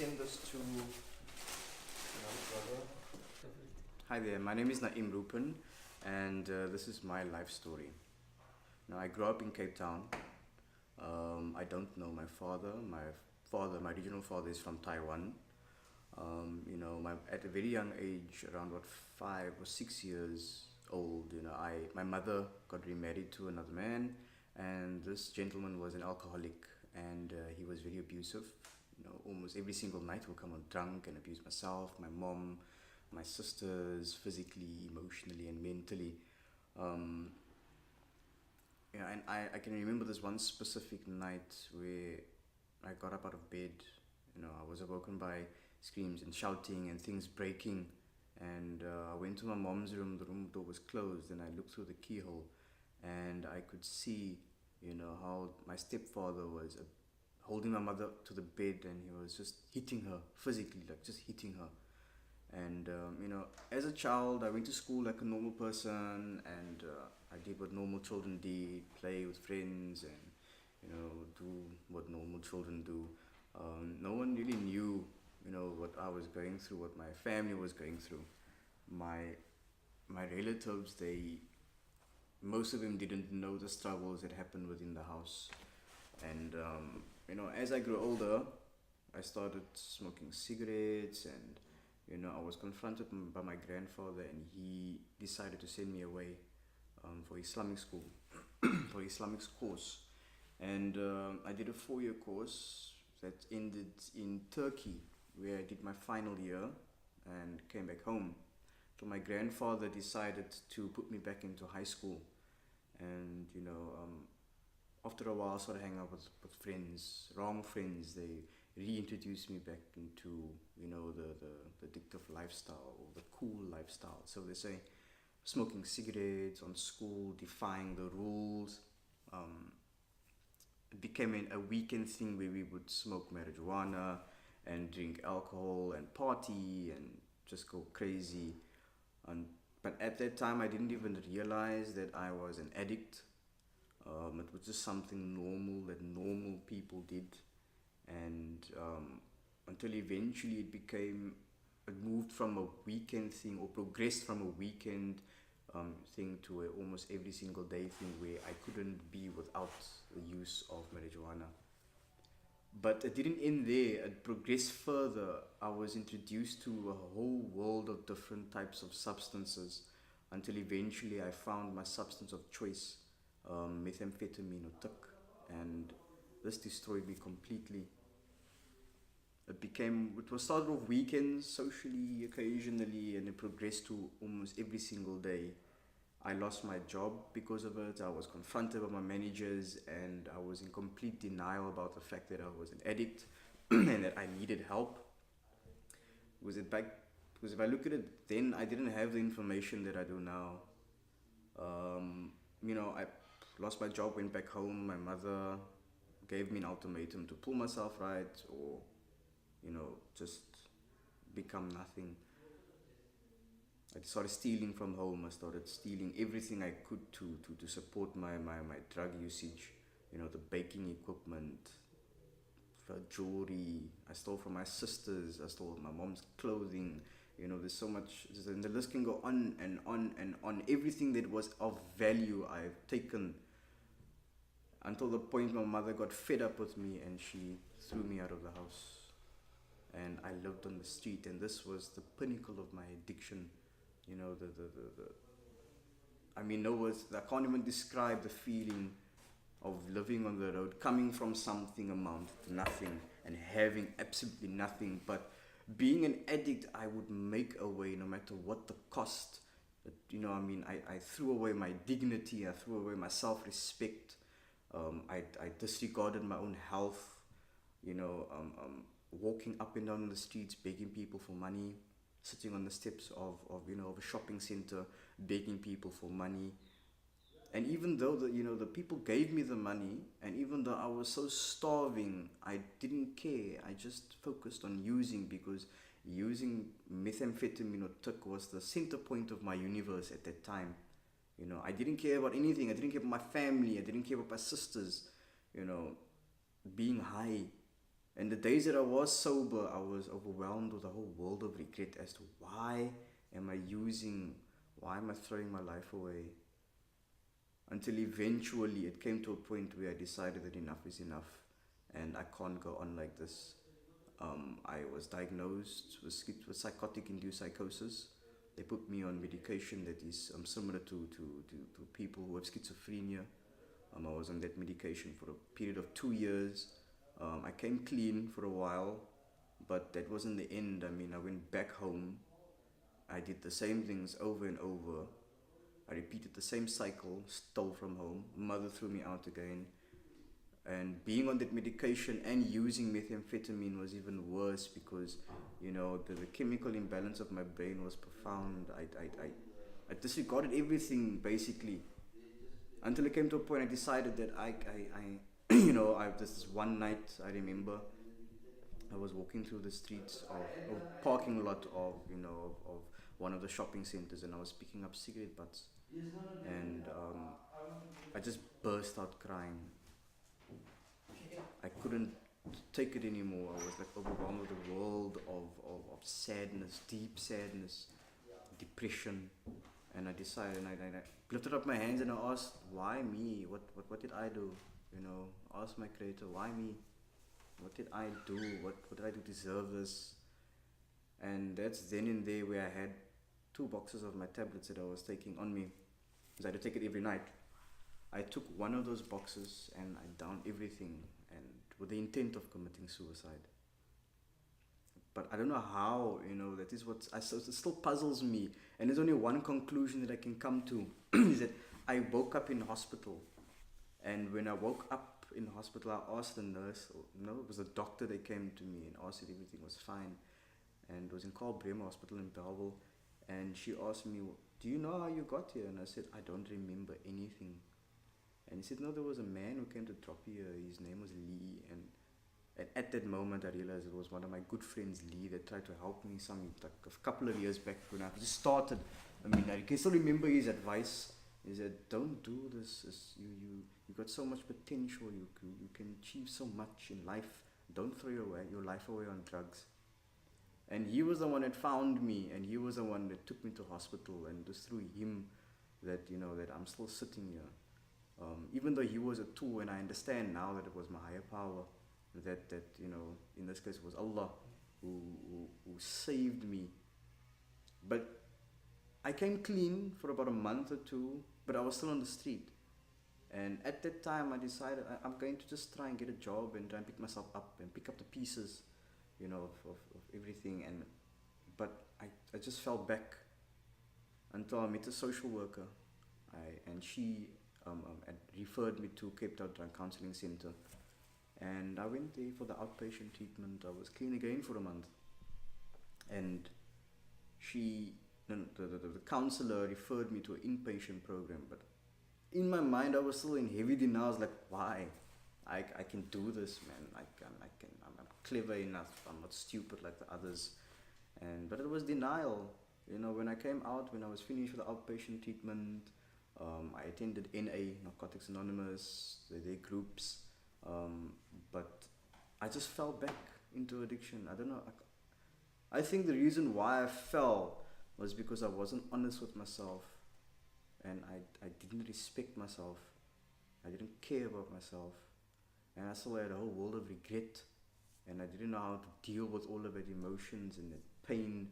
send this to brother. Hi there, my name is Naeem Roopen, and this is my life story. Now, I grew up in Cape Town. I don't know my father. My regional father is from Taiwan. At a very young age, around 5 or 6 years old, my mother got remarried to another man, and this gentleman was an alcoholic, and he was very abusive. Almost every single night we'll come on drunk and abuse myself, my mom, my sisters, physically, emotionally, and mentally. Um, and I can remember this one specific night where I got up out of bed. I was awoken by screams and shouting and things breaking. And I went to my mom's room. The room door was closed, and I looked through the keyhole, and I could see, how my stepfather was holding my mother to the bed, and he was just hitting her physically, like just hitting her. And as a child, I went to school like a normal person, and I did what normal children did: play with friends, and do what normal children do. No one really knew, what I was going through, what my family was going through. My my relatives, they most of them didn't know the struggles that happened within the house. And as I grew older, I started smoking cigarettes, and I was confronted by my grandfather, and he decided to send me away for Islamic school, for Islamic course. And I did a 4 year course that ended in Turkey, where I did my final year and came back home. So my grandfather decided to put me back into high school, and after a while, I started hanging out with friends, wrong friends. They reintroduced me back into the addictive lifestyle, or the cool lifestyle. So they say smoking cigarettes on school, defying the rules. Um, it became a weekend thing where we would smoke marijuana and drink alcohol and party and just go crazy. And but at that time, I didn't even realize that I was an addict. It was just something normal that normal people did, and until eventually it moved from a weekend thing, or progressed from a weekend thing to a almost every single day thing, where I couldn't be without the use of marijuana. But it didn't end there. It progressed further. I was introduced to a whole world of different types of substances, until eventually I found my substance of choice, methamphetamine or tuk, and this destroyed me completely. It was started off weekends, socially, occasionally, and it progressed to almost every single day. I lost my job because of it. I was confronted by my managers, and I was in complete denial about the fact that I was an addict and that I needed help. Was it back? Because if I look at it then, I didn't have the information that I do now. I lost my job, went back home. My mother gave me an ultimatum to pull myself right, or just become nothing. I started stealing from home. I started stealing everything I could to support my drug usage. The baking equipment, for jewelry. I stole from my sisters. I stole my mom's clothing. There's so much, and the list can go on and on and on. Everything that was of value, I've taken, until the point my mother got fed up with me, and she threw me out of the house. And I lived on the street, and this was the pinnacle of my addiction. The I mean, no words. I can't even describe the feeling of living on the road, coming from something amount to nothing, and having absolutely nothing. But being an addict, I would make a way no matter what the cost. I threw away my dignity. I threw away my self-respect. I disregarded my own health. Walking up and down the streets, begging people for money, sitting on the steps of a shopping center, begging people for money. And even though the people gave me the money, and even though I was so starving, I didn't care. I just focused on using, because using methamphetamine or tuk was the center point of my universe at that time. I didn't care about anything. I didn't care about my family. I didn't care about my sisters. You know, being high And the days that I was sober, I was overwhelmed with a whole world of regret as to am I using, why am I throwing my life away? Until eventually it came to a point where I decided that enough is enough and I can't go on like this. I was diagnosed with psychotic induced psychosis. They put me on medication that is similar to people who have schizophrenia. I was on that medication for a period of 2 years. I came clean for a while, but that wasn't the end. I mean, I went back home. I did the same things over and over. I repeated the same cycle, stole from home. Mother threw me out again. And being on that medication and using methamphetamine was even worse because, the chemical imbalance of my brain was profound. I disregarded everything basically until it came to a point I decided that this is one night I remember I was walking through the streets of parking lot of one of the shopping centers, and I was picking up cigarette butts, and I just burst out crying. I couldn't take it anymore. I was like overwhelmed with a world of sadness, deep sadness, depression, and I decided, and I lifted up my hands and I asked, why me? What did I do? Asked my creator, why me? What did I do? What did I do to deserve this? And that's then and there where I had 2 boxes of my tablets that I was taking on me, because I had to take it every night. I took one of those boxes and I downed everything, and with the intent of committing suicide. But I don't know how, that is what it still puzzles me. And there's only one conclusion that I can come to is that I woke up in hospital. And when I woke up in hospital, I asked the nurse, no, it was the doctor that came to me and asked if everything was fine. And it was in Carl Bremer Hospital in Belleville. And she asked me, do you know how you got here? And I said, I don't remember anything. And he said, no, there was a man who came to drop you here. His name was Lee. And at that moment, I realized it was one of my good friends, Lee, that tried to help me like a couple of years back when I just started. I mean, I can still remember his advice. He said, don't do this. You got so much potential. You can achieve so much in life. Don't throw your life away on drugs. And he was the one that found me, and he was the one that took me to hospital, and just through him that that I'm still sitting here. Even though he was a tool, and I understand now that it was my higher power, that in this case it was Allah who saved me. But I came clean for about a month or two, but I was still on the street. And at that time I decided I'm going to just try and get a job and try and pick myself up and pick up the pieces, of everything. But I just fell back until I met a social worker, and she had referred me to Cape Town Drug Counseling Center, and I went there for the outpatient treatment. I was clean again for a month, and the counselor referred me to an inpatient program. But in my mind, I was still in heavy denial. I was like, why? I can do this, man. I'm clever enough. I'm not stupid like the others. But it was denial. When I came out, when I was finished with the outpatient treatment, I attended NA, Narcotics Anonymous, their groups, but I just fell back into addiction. I don't know. I think the reason why I fell was because I wasn't honest with myself, and I didn't respect myself. I didn't care about myself, and I still had a whole world of regret, and I didn't know how to deal with all of that emotions and that pain,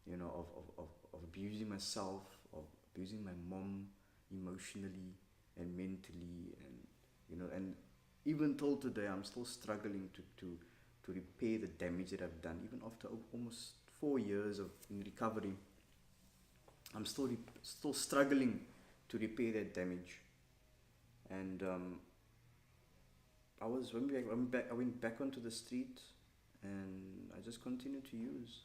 of abusing myself, of abusing my mom emotionally and mentally, and even till today I'm still struggling to repair the damage that I've done. Even after almost 4 years of in recovery, I'm still struggling to repair that damage. And I went back onto the street, and I just continued to use.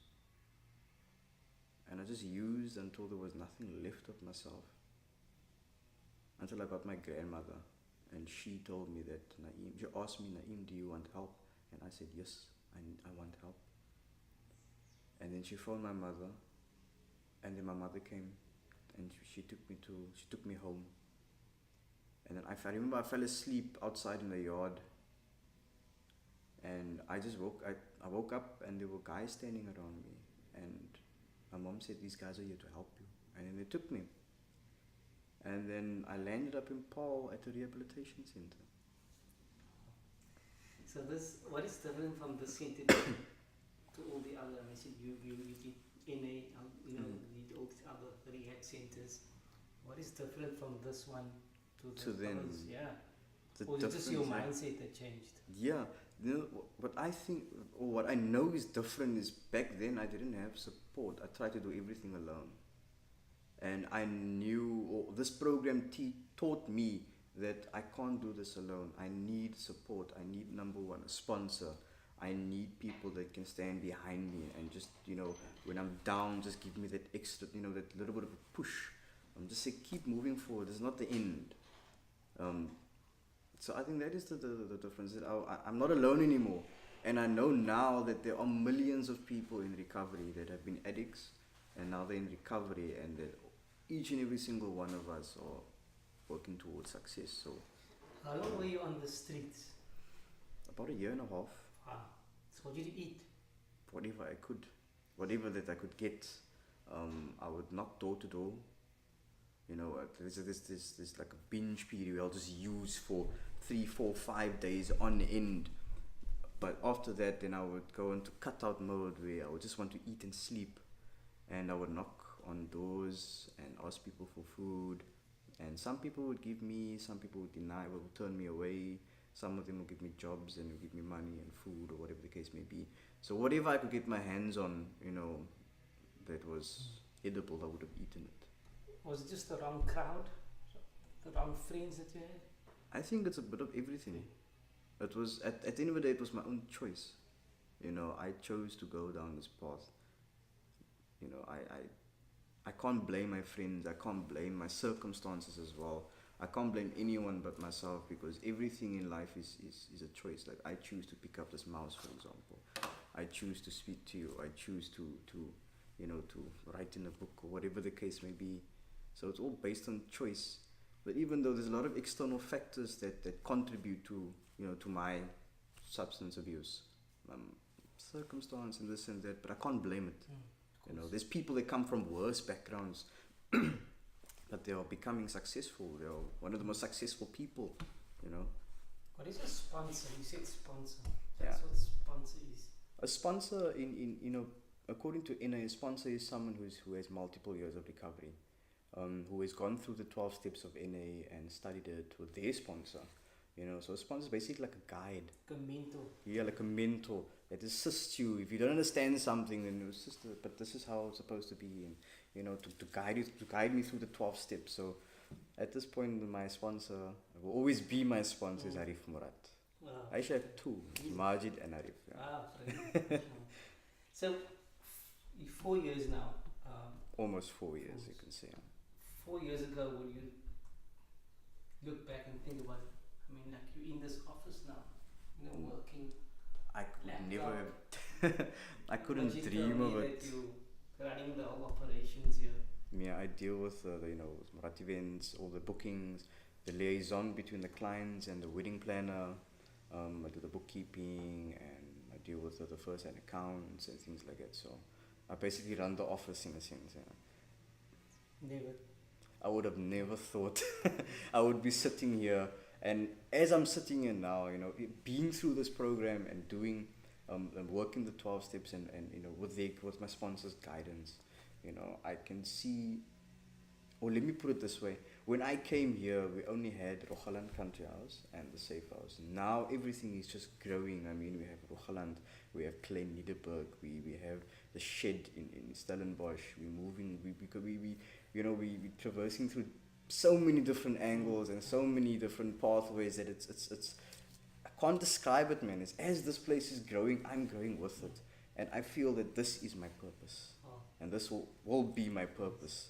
And I just used until there was nothing left of myself. Until I got my grandmother, and she told me that she asked me, Naeem, do you want help? And I said, yes, I want help. And then she phoned my mother, and then my mother came, and she took me home. And then I remember I fell asleep outside in the yard, And I woke up and there were guys standing around me. And my mom said, these guys are here to help you. And then they took me. And then I landed up in Paul at the rehabilitation center. So this, what is different from this center to all the other? I mean, you did NA, you know, you did all the other rehab centers. What is different from this one to the them? others? Yeah. The Or is it just your difference, mindset that changed? yeah, you know, what I think, or what I know is different is back then I didn't have support. I tried to do everything alone. And I knew, or this program taught me that I can't do this alone. I need support. I need, number one, a sponsor. I need people that can stand behind me and just, you know, when I'm down, just give me that extra, you know, that little bit of a push. Just say, keep moving forward. It's not the end. So I think that is the difference. That I'm not alone anymore. And I know now that there are millions of people in recovery that have been addicts and now they're in recovery, and that each and every single one of us are working towards success. So how long were you on the streets? about a year and a half. Ah, so what did you eat? Whatever I could, whatever that I could get. I would knock door to door. You know, there's like a binge period I'll just use for 3, 4, 5 days on end. But after that, then I would go into cutout mode where I would just want to eat and sleep. And I would knock on doors and ask people for food. And some people would give me, some people would deny, would turn me away. Some of them would give me jobs and would give me money and food or whatever the case may be. So whatever I could get my hands on, you know, that was edible, I would have eaten it. Was it just the wrong crowd? The wrong friends that you had? I think it's a bit of everything. It was, at the end of the day, it was my own choice. You know, I chose to go down this path. You know, I can't blame my friends. I can't blame my circumstances as well. I can't blame anyone but myself, because everything in life is a choice. Like, I choose to pick up this mouse, for example. I choose to speak to you. I choose to you know, to write in a book or whatever the case may be. So it's all based on choice. But even though there's a lot of external factors that contribute to, you know, to my substance abuse, circumstance and this and that, but I can't blame it. You know, there's people that come from worse backgrounds, but they are becoming successful. They are one of the most successful people, you know. What is a sponsor? You said sponsor. Yeah. That's what sponsor is. A sponsor, in you know, according to NA, a sponsor is someone who has multiple years of recovery, who has gone through the 12 steps of NA and studied it with their sponsor. You know, so a sponsor is basically like a guide. Like a mentor. Yeah, like a mentor that assists you. If you don't understand something, then you assist it. But this is how it's supposed to be, and you know, to guide me through the 12 steps. So at this point, my sponsor will always be my sponsor is Arif Murat. Wow. I actually have two, Majid and Arif. Yeah. Ah, brilliant. So 4 years now. Almost 4 years, you can say. 4 years ago, would you look back and think about it? I mean, like, you're in this office now, you know, working. I could laptop. never have. I couldn't But you dream told of me it. that you running the whole operations here. Yeah, I deal with the you know, Murat events, all the bookings, the liaison between the clients and the wedding planner. I do the bookkeeping, and I deal with the first-hand accounts and things like that. So I basically run the office in a sense. Yeah. Never. I would have never thought I would be sitting here, and as I'm sitting here now, you know, being through this program and doing, and working the 12 steps, and you know, with my sponsor's guidance, you know, I can see, or let me put it this way, when I came here, we only had Rogaland Country House and the Safe House. Now everything is just growing. I mean, we have Rogaland, we have Klein Niederberg, we have the shed in Stellenbosch, we're moving, we you know, we traversing through so many different angles and so many different pathways that it's I can't describe it, man. It's, as this place is growing, I'm growing with it, and I feel that this is my purpose, and this will be my purpose,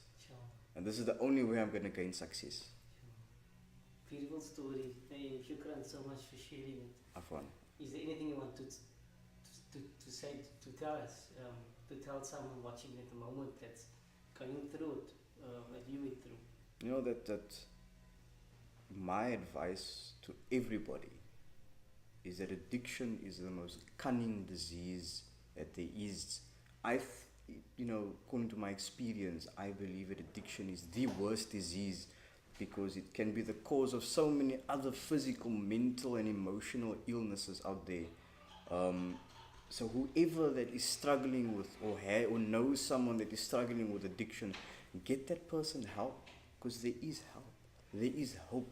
and this is the only way I'm going to gain success. Beautiful story. Naeem, shukran so much for sharing it. Afwan. Is there anything you want to say, to tell us, to tell someone watching at the moment that's going through it, that you went through? You know, that my advice to everybody is that addiction is the most cunning disease that there is. According to my experience, I believe that addiction is the worst disease because it can be the cause of so many other physical, mental, and emotional illnesses out there. So whoever that is struggling with or knows someone that is struggling with addiction, get that person help, because there is help. There is hope.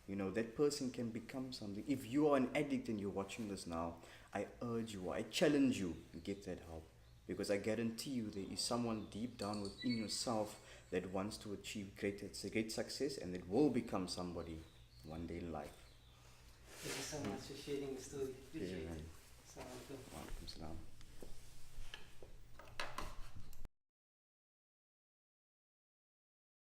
That person can become something. If you are an addict and you're watching this now, I urge you, I challenge you, get that help. Because I guarantee you there is someone deep down within yourself that wants to achieve great success and that will become somebody one day in life. Thank you so much for sharing the story. Appreciate Yeah, it. Assalamualaikum. Wa alaikum salam.